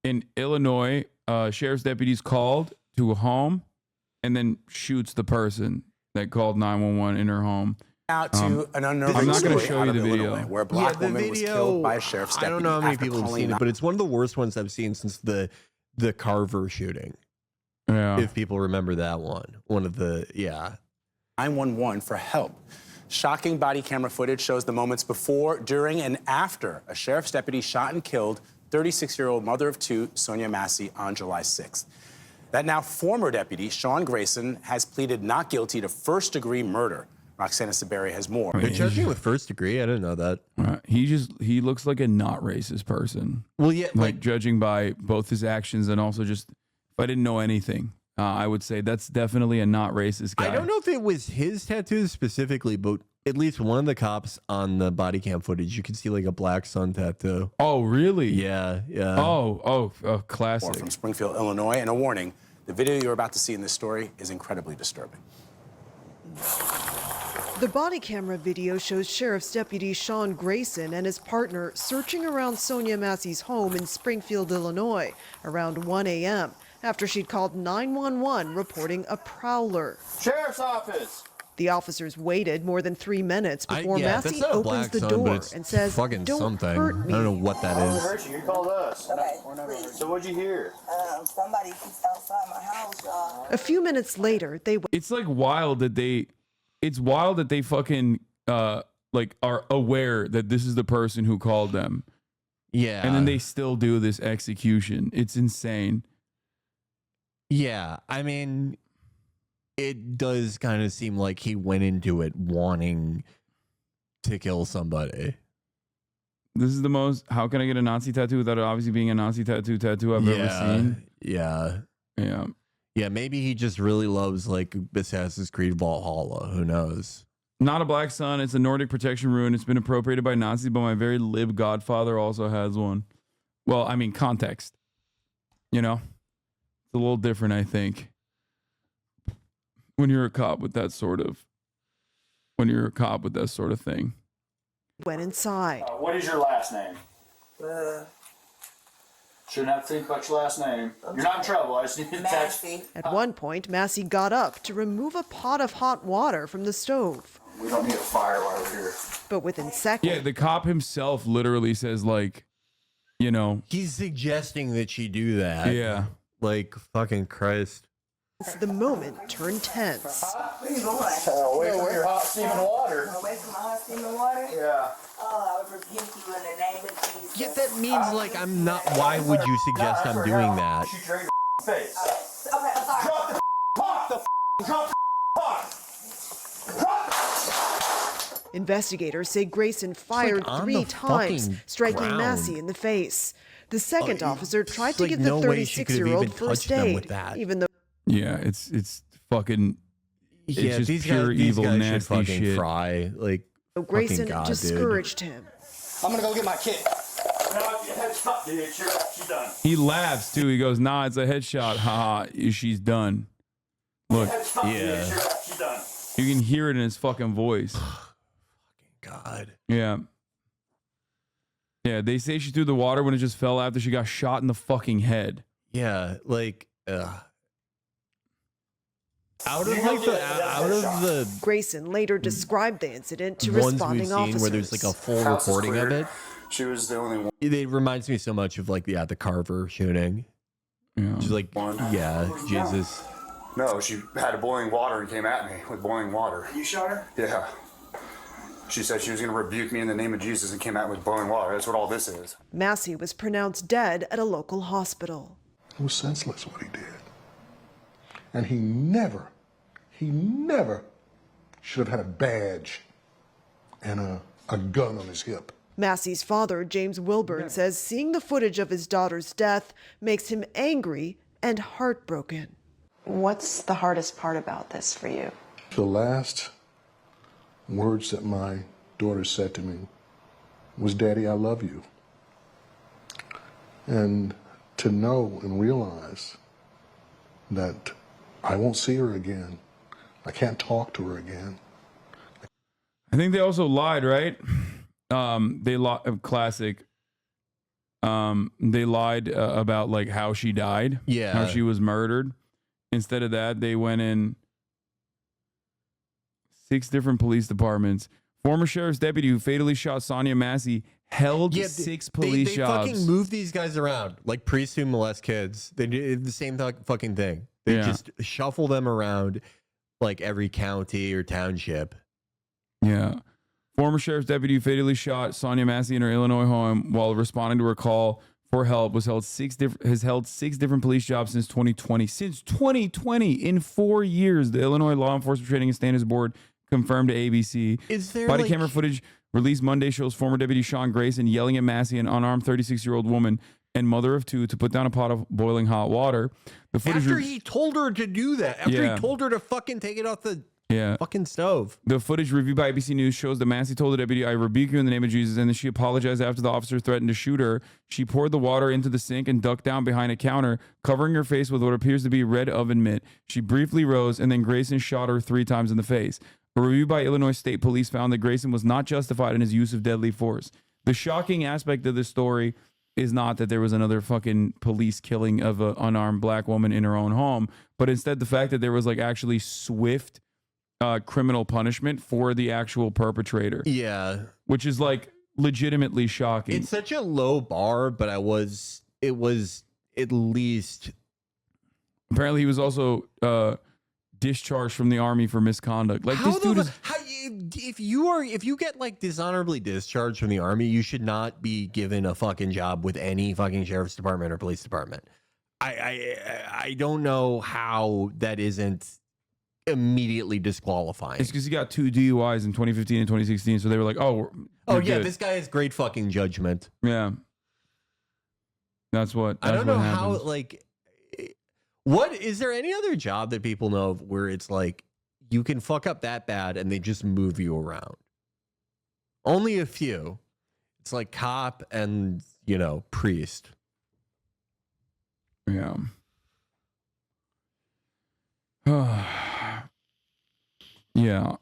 in Illinois, sheriff's deputies called to a home and then shoots the person that called 911 in her home. Out to an unnerving I'm not going to story show out you of the video. Illinois, where a black woman was killed by a sheriff's deputy. I don't know how many after people have calling seen it, but it's one of the worst ones I've seen since the Carver shooting. Yeah. If people remember that one. One of the, 911 for help. Shocking body camera footage shows the moments before, during, and after a sheriff's deputy shot and killed 36-year-old mother of two, Sonya Massey, on July 6th. That now former deputy, Sean Grayson, has pleaded not guilty to first-degree murder. Roxana Saberi has more. they're charging with first degree. I didn't know that. He looks like a not racist person. Well, yeah, like judging by both his actions and also just, if I didn't know anything, I would say that's definitely a not racist guy. I don't know if it was his tattoos specifically, but at least one of the cops on the body cam footage, you can see like a black sun tattoo. Oh, really? Yeah. More classic. from Springfield, Illinois, and a warning: the video you're about to see in this story is incredibly disturbing. The body camera video shows Sheriff's Deputy Sean Grayson and his partner searching around Sonya Massey's home in Springfield, Illinois, around 1 a.m. after she'd called 911 reporting a prowler. Sheriff's office! The officers waited more than 3 minutes before Massey that's not a opens black the sun, door but it's and says, fucking "Don't something. hurt me." I don't know what that is. hurt you. You called us. Okay. So what'd you hear? Somebody keeps outside my house, y'all. A few minutes later, they It's like wild that they fucking like are aware that this is the person who called them. Yeah. And then they still do this execution. It's insane. Yeah. I mean, it does kind of seem like he went into it wanting to kill somebody. This is the most, how can I get a Nazi tattoo without it obviously being a Nazi tattoo I've ever seen? Yeah. Yeah. Yeah, maybe he just really loves like Assassin's Creed Valhalla. Who knows? Not a black sun. It's a Nordic protection rune. It's been appropriated by Nazis, but my very live godfather also has one. Well, I mean, context. You know? It's a little different, I think. When you're a cop with that sort of thing. went inside. What is your last name? Shouldn't have to think about your last name. You're not in trouble. I just need to text. At one point, Massey got up to remove a pot of hot water from the stove. We don't need a fire while we're here. But within seconds... Yeah, the cop himself literally says, like, you know... He's suggesting that she do that. Yeah. Like, fucking Christ. The moment turned tense. Where you going? Away from your hot steaming water. Away from my hot steaming water? Yeah. Oh, I would rebuke you in the name of Jesus. Yeah, that means, like, I'm not... Why would you suggest I'm doing that? Shoot your face. Okay, I'm sorry. Drop the pot! Drop the pot! Investigators say Grayson fired on 3 the times, fucking striking ground. Massey in the face. The second officer tried to like give the no way she could have 36-year-old even first touched them aid, with that. even though... Yeah, it's fucking... It's Yeah, just these pure guys, evil, these guys nasty should fucking shit. fry. Like, Grayson fucking God, discouraged him. I'm gonna go get my kit. No, your head's up, dude. She's done. He laughs, too. He goes, nah, it's a headshot. Haha, she's done. Look, Head's up, Yeah. dude. She's done. you can hear it in his fucking voice. God. Yeah. Yeah, they say she threw the water when it just fell after she got shot in the fucking head. Yeah, like, out of like the Grayson later described the incident to ones we've responding seen officers. where there's like a full House is recording of clear. it, She was the only one. it reminds me so much of like the Carver shooting. Yeah. She's like, yeah, Jesus. No, she had boiling water and came at me with boiling water. You shot her? Yeah. She said she was going to rebuke me in the name of Jesus and came out with boiling water. That's what all this is. Massey was pronounced dead at a local hospital. It was senseless what he did. And he never should have had a badge and a gun on his hip. Massey's father, James Wilburn, says seeing the footage of his daughter's death makes him angry and heartbroken. What's the hardest part about this for you? The last words that my daughter said to me was, "Daddy, I love you." And to know and realize that I won't see her again. I can't talk to her again. I think they also lied, right? They lied. Classic. They lied about like how she died, Yeah. how she was murdered. Instead of that, they went in 6 different police departments. Former sheriff's deputy who fatally shot Sonya Massey held 6 police they jobs. fucking move these guys around like priests who molest kids. They do the same fucking thing. They just shuffle them around like every county or township. Yeah. Former sheriff's deputy who fatally shot Sonya Massey in her Illinois home while responding to her call for help has held 6 different police jobs since 2020. Since 2020, in 4 years, the Illinois Law Enforcement Training and Standards Board confirmed to ABC. Is there Body camera footage released Monday shows former deputy Sean Grayson yelling at Massey, an unarmed 36-year-old woman and mother of 2, to put down a pot of boiling hot water. The footage after he told her to do that, after he told her to fucking take it off the fucking stove. The footage reviewed by ABC News shows that Massey told the deputy, "I rebuke you in the name of Jesus," and then she apologized after the officer threatened to shoot her. She poured the water into the sink and ducked down behind a counter, covering her face with what appears to be red oven mitt. She briefly rose, and then Grayson shot her 3 times in the face. A review by Illinois State Police found that Grayson was not justified in his use of deadly force. The shocking aspect of this story is not that there was another fucking police killing of an unarmed black woman in her own home, but instead the fact that there was like actually swift criminal punishment for the actual perpetrator. Yeah. Which is like legitimately shocking. It's such a low bar, but it was at least. Apparently he was also discharged from the army for misconduct. Like this dude is. If you get like dishonorably discharged from the army, you should not be given a fucking job with any fucking sheriff's department or police department. I don't know how that isn't immediately disqualifying. It's because he got 2 DUIs in 2015 and 2016, so they were like, "Oh, yeah, good." This guy has great fucking judgment. Yeah, that's what. I don't know how. Happens. Like, what is there any other job that people know of where it's like you can fuck up that bad and they just move you around? Only a few. It's like cop and priest. Yeah. Yeah.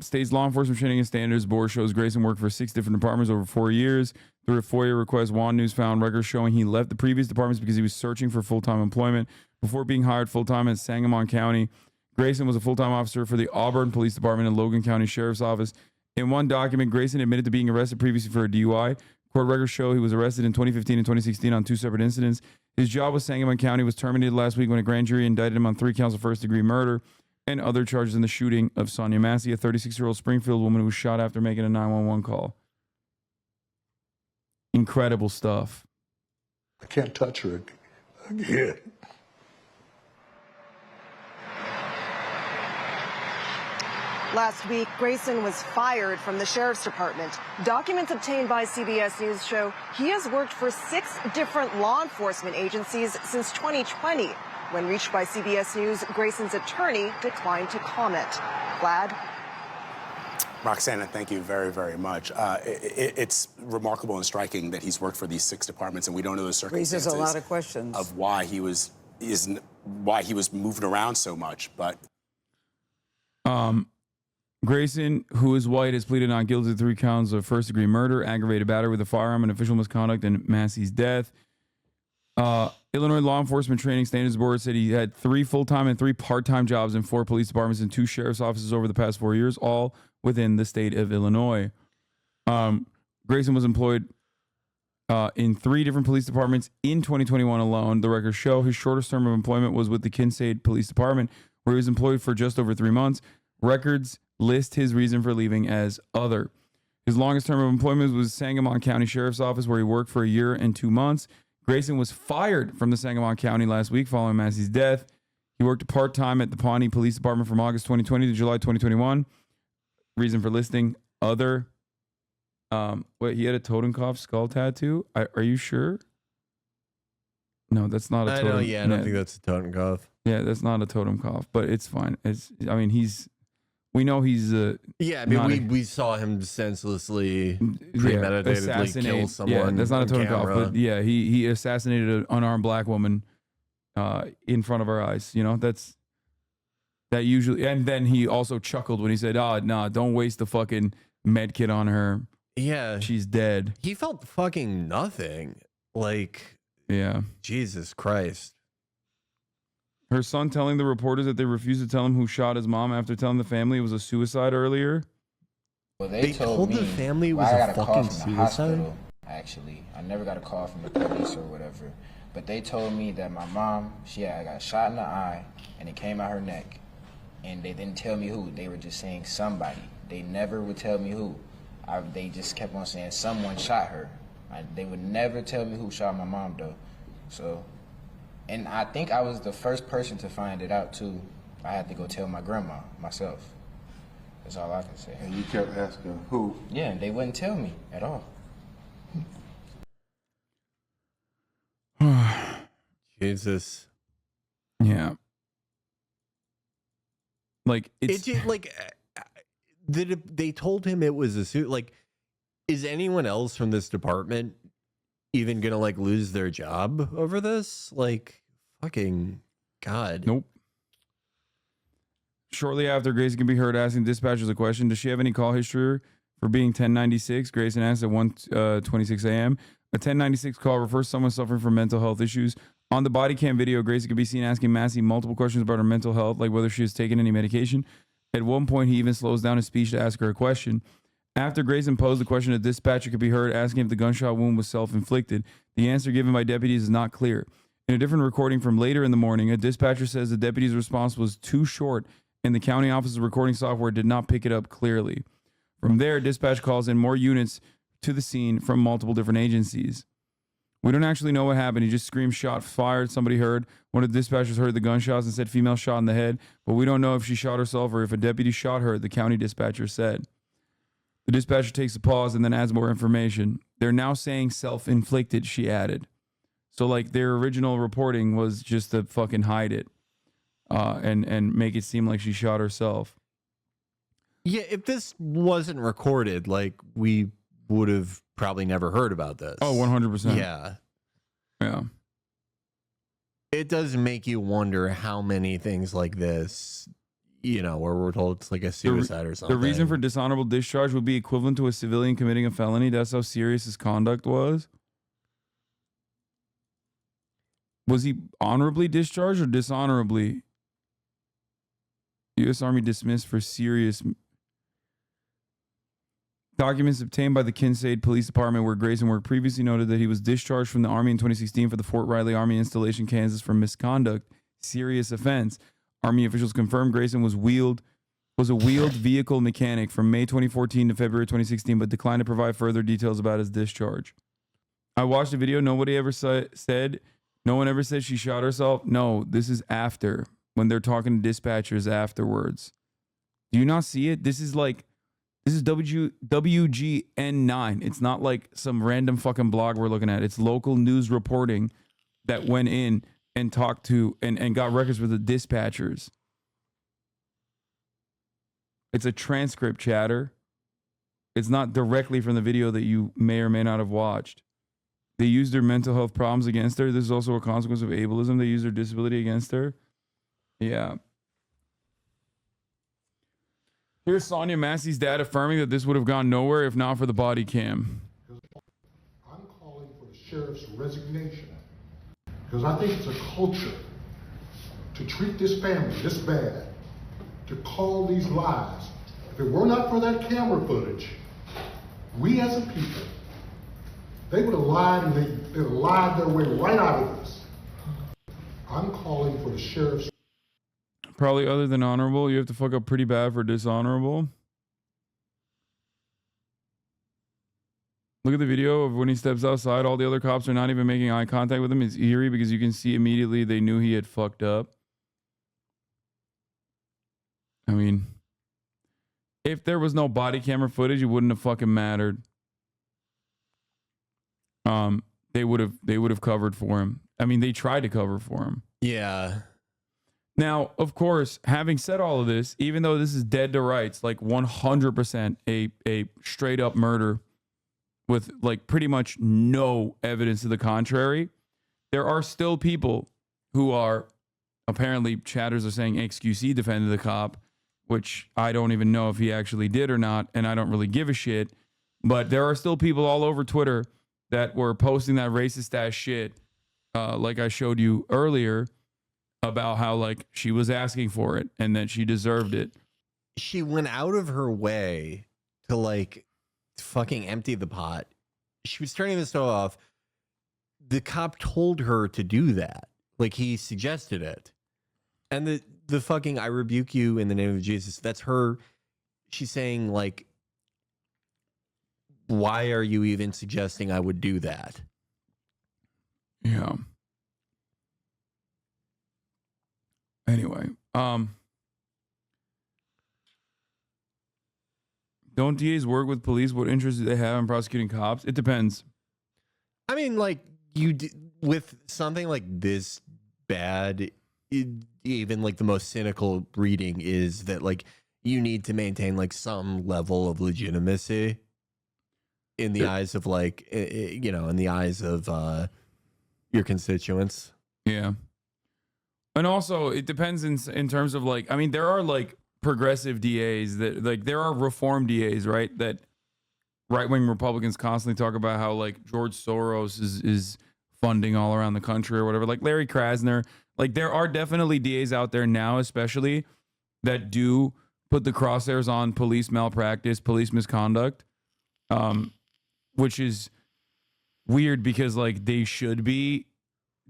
State's Law Enforcement Training and Standards Board shows Grayson worked for 6 different departments over 4 years. Through a FOIA request, Juan News found records showing he left the previous departments because he was searching for full-time employment. Before being hired full-time at Sangamon County, Grayson was a full-time officer for the Auburn Police Department and Logan County Sheriff's Office. In one document, Grayson admitted to being arrested previously for a DUI. Court records show he was arrested in 2015 and 2016 on 2 separate incidents. His job with Sangamon County was terminated last week when a grand jury indicted him on 3 counts of first-degree murder and other charges in the shooting of Sonya Massey, a 36-year-old Springfield woman who was shot after making a 911 call. Incredible stuff. I can't touch her again. Last week, Grayson was fired from the sheriff's department. Documents obtained by CBS News show he has worked for 6 different law enforcement agencies since 2020. When reached by CBS News, Grayson's attorney declined to comment. Vlad? Roxana, thank you very, very much. It's remarkable and striking that he's worked for these 6 departments, and we don't know the circumstances Raises a lot of questions of why he was moving around so much. But Grayson, who is white, has pleaded not guilty to 3 counts of first-degree murder, aggravated battery with a firearm, and official misconduct, and Massey's death. Illinois Law Enforcement Training Standards Board said he had 3 full-time and 3 part-time jobs in 4 police departments and 2 sheriff's offices over the past 4 years, all within the state of Illinois. Grayson was employed in 3 different police departments in 2021 alone. The records show his shortest term of employment was with the Kinsade Police Department, where he was employed for just over 3 months. Records list his reason for leaving as other. His longest term of employment was Sangamon County Sheriff's Office, where he worked for a year and 2 months. Grayson was fired from the Sangamon County last week following Massey's death. He worked part-time at the Pawnee Police Department from August 2020 to July 2021. Reason for listing other. Wait, he had a Totenkopf skull tattoo? Are you sure? No, that's not a Totenkopf. I don't think that's a Totenkopf. Yeah, that's not a Totenkopf, but it's fine. We know he's we saw him senselessly, premeditatedly kill someone. Yeah, that's not a Totenkopf, but yeah, he assassinated an unarmed black woman in front of our eyes. That usually, and then he also chuckled when he said, "Nah, don't waste the fucking med kit on her. Yeah, she's dead." He felt fucking nothing. Like, Yeah. Jesus Christ. Her son telling the reporters that they refused to tell him who shot his mom after telling the family it was a suicide earlier. Well, They told me, the family it was I a got call fucking from the suicide? hospital, actually. I never got a call from the police or whatever. But they told me that my mom, she had got shot in the eye and it came out her neck. And they didn't tell me who. They were just saying somebody. They never would tell me who. They just kept on saying someone shot her. They would never tell me who shot my mom, though. So, and I think I was the first person to find it out, too. I had to go tell my grandma myself. That's all I can say. And you kept asking who? Yeah, they wouldn't tell me at all. Jesus. Yeah. Like It's just, like they told him it was a suit. Like, is anyone else from this department even gonna like lose their job over this? Like, fucking God. Nope. Shortly after, Grayson can be heard asking dispatchers a question. Does she have any call history for being 1096? Grayson asked at 1:26 a.m. A 1096 call refers to someone suffering from mental health issues. On the body cam video, Grayson can be seen asking Massey multiple questions about her mental health, like whether she has taken any medication. At one point, he even slows down his speech to ask her a question. After Grayson posed the question, a dispatcher could be heard asking if the gunshot wound was self-inflicted. The answer given by deputies is not clear. In a different recording from later in the morning, a dispatcher says the deputy's response was too short and the county office's recording software did not pick it up clearly. From there, dispatch calls in more units to the scene from multiple different agencies. We don't actually know what happened. He just screamed, shot fired. Somebody heard. One of the dispatchers heard the gunshots and said female shot in the head, but we don't know if she shot herself or if a deputy shot her, the county dispatcher said. The dispatcher takes a pause and then adds more information. They're now saying self-inflicted, she added. So like their original reporting was just to fucking hide it and make it seem like she shot herself. Yeah, if this wasn't recorded, like we would have probably never heard about this. Oh, 100%. Yeah. Yeah. It does make you wonder how many things like this, you know, where we're told it's like a suicide or something. The reason for dishonorable discharge would be equivalent to a civilian committing a felony. That's how serious his conduct was. Was he honorably discharged or dishonorably? U.S. Army dismissed for serious. Documents obtained by the Kincaid Police Department where Grayson worked previously noted that he was discharged from the Army in 2016 for the Fort Riley Army installation, Kansas for misconduct, serious offense. Army officials confirmed Grayson was a wheeled vehicle mechanic from May 2014 to February 2016, but declined to provide further details about his discharge. I watched the video. Nobody ever said, no one ever said she shot herself. No, this is after, when they're talking to dispatchers afterwards. Do you not see it? This is WGN9. It's not like some random fucking blog we're looking at. It's local news reporting that went in and talked to and got records with the dispatchers. It's a transcript, chatter. It's not directly from the video that you may or may not have watched. They used their mental health problems against her. This is also a consequence of ableism. They used their disability against her. Yeah. Here's Sonya Massey's dad affirming that this would have gone nowhere if not for the body cam. I'm calling for the sheriff's resignation because I think it's a culture to treat this family this bad, to call these lies. If it were not for that camera footage, we as a people, they would have lied and they'd have lied their way right out of this. I'm calling for the sheriff's. Probably other than honorable, you have to fuck up pretty bad for dishonorable. Look at the video of when he steps outside. All the other cops are not even making eye contact with him. It's eerie because you can see immediately they knew he had fucked up. I mean, if there was no body camera footage, it wouldn't have fucking mattered. They would have covered for him. I mean, they tried to cover for him. Yeah. Now, of course, having said all of this, even though this is dead to rights, like 100% a straight up murder with like pretty much no evidence to the contrary, there are still people who are apparently, chatters are saying XQC defended the cop, which I don't even know if he actually did or not, and I don't really give a shit. But there are still people all over Twitter that were posting that racist ass shit, like I showed you earlier, about how like she was asking for it and that she deserved it. She went out of her way to like fucking empty the pot. She was turning the stove off. The cop told her to do that. Like he suggested it. And the fucking I rebuke you in the name of Jesus. That's her. She's saying like, why are you even suggesting I would do that? Yeah. Anyway, don't DAs work with police? What interest do they have in prosecuting cops? It depends. I mean, like with something like this bad, even like the most cynical reading is that like you need to maintain like some level of legitimacy in the eyes of like, you know, in the eyes of your constituents. Yeah. And also it depends in terms of like, I mean, there are like progressive DAs that like, there are reform DAs, right? That right-wing Republicans constantly talk about how like George Soros is funding all around the country or whatever. Like Larry Krasner, like there are definitely DAs out there now, especially that do put the crosshairs on police malpractice, police misconduct, which is weird because like they should be,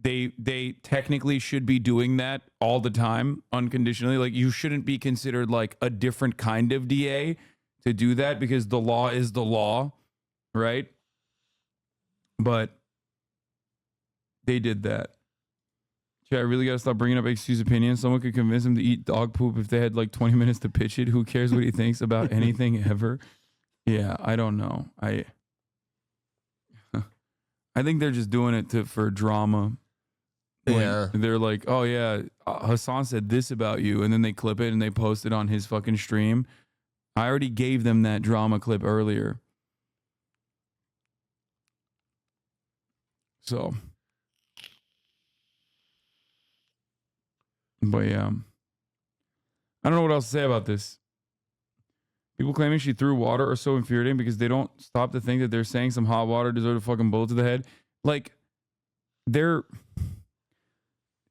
they technically should be doing that all the time unconditionally. Like you shouldn't be considered like a different kind of DA to do that because the law is the law, right? But they did that. Yeah, I really got to stop bringing up excuse opinions. Someone could convince him to eat dog poop if they had like 20 minutes to pitch it. Who cares what he thinks about anything ever? Yeah, I don't know. I think they're just doing it for drama. Yeah. They're like, oh yeah, Hasan said this about you, and then they clip it and they post it on his fucking stream. I already gave them that drama clip earlier. So, but yeah, I don't know what else to say about this. People claiming she threw water are so infuriating because they don't stop to think that they're saying some hot water deserved a fucking bullet to the head. Like,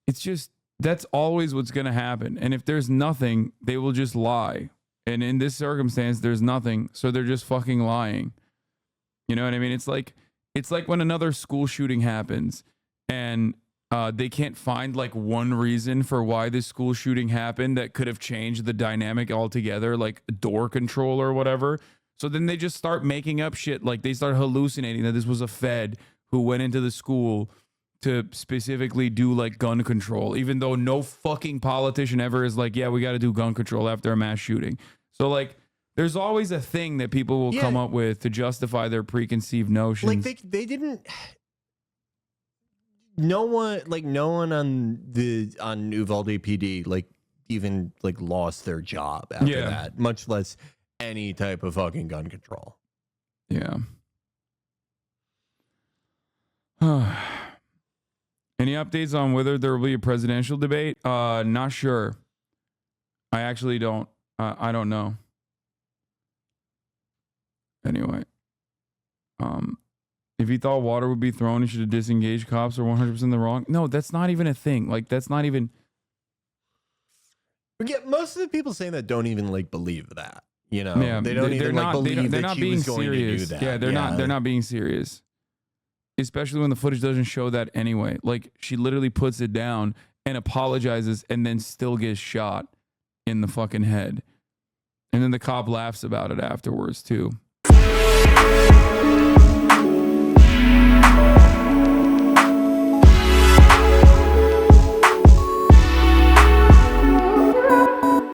it's just, that's always what's going to happen. And if there's nothing, they will just lie. And in this circumstance, there's nothing. So they're just fucking lying. You know what I mean? It's like when another school shooting happens and they can't find like one reason for why this school shooting happened that could have changed the dynamic altogether, like door control or whatever. So then they just start making up shit. Like they start hallucinating that this was a Fed who went into the school to specifically do like gun control, even though no fucking politician ever is like, yeah, we got to do gun control after a mass shooting. So like, there's always a thing that people will come up with to justify their preconceived notions. Like they didn't. No one on Uvalde PD like even like lost their job after that, much less any type of fucking gun control. Yeah. Any updates on whether there will be a presidential debate? Not sure. I actually don't. I don't know. Anyway, if he thought water would be thrown, he should have disengaged. Cops are 100% in the wrong. No, that's not even a thing. Like that's not even. Yeah, most of the people saying that don't even like believe that. You know, yeah, they don't even like believe they're that not she being was going serious. to do that. Yeah, they're not. They're not being serious. Especially when the footage doesn't show that anyway. Like she literally puts it down and apologizes and then still gets shot in the fucking head. And then the cop laughs about it afterwards too.